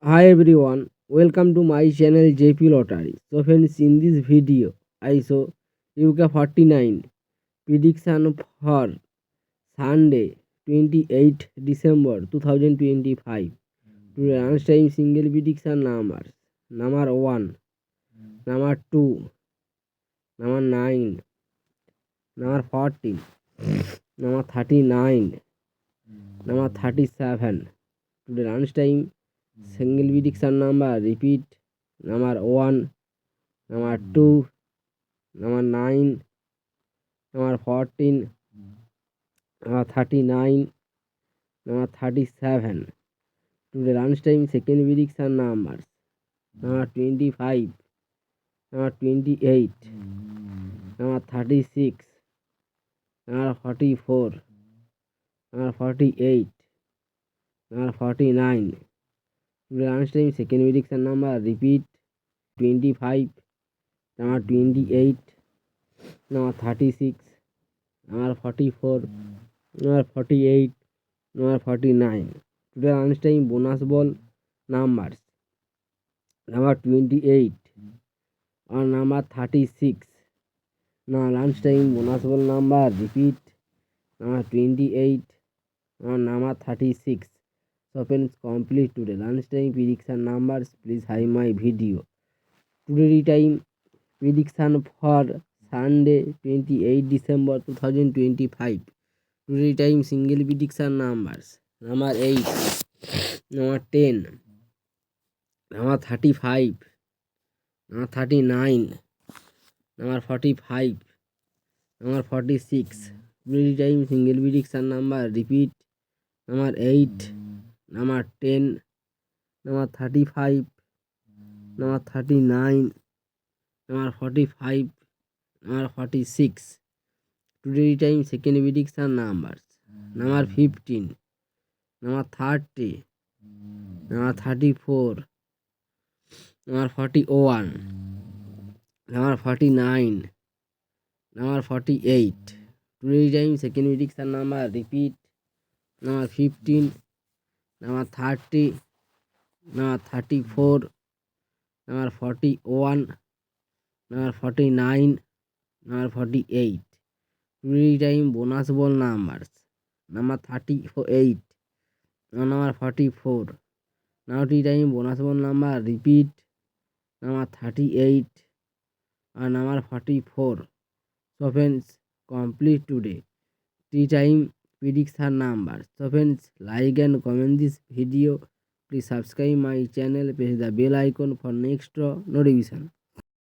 Hi everyone, welcome to my channel JP Lottery. So friends, in this video, I show UK 49 prediction for Sunday 28 December 2025. Today lunchtime single prediction numbers. Number 1, number 2, number 9, number 14, number 39, number 37. Today lunchtime single prediction number repeat number 1, number 2, number 9, number 14, number 39, number 37. Today lunchtime second prediction numbers. Number 25, number 28, number 36, number 44, number 48, number 49. Today lunchtime second prediction number repeat 25, number 28, number 36, number 44, number 48, number 49. Today lunchtime bonus ball numbers. Number 28 or number 36. Now lunchtime bonus ball number repeat number 28 or number 36. So friends, complete today lunchtime prediction numbers. Please hide my video. Today time prediction for Sunday 28 December 2025. Today time single prediction numbers. Number 8, number 10, number 35, number 39, number 45, number 46. Today time single prediction number repeat number 8, number 10, number 35, number 39, number 45, number 46. Today time second prediction numbers. Number 15, number 30, number 34, number 41, number 49, number 48. Today time second prediction number repeat number 15, number 30, number 34, number 41, number 49, number 48. Today time bonus ball numbers. Number 38, number 44. Now tea time bonus ball number repeat number 38 and number 44. So friends, complete today tea time prediction numbers. So friends, like and comment this video. Please subscribe my channel, press the bell icon for next notification.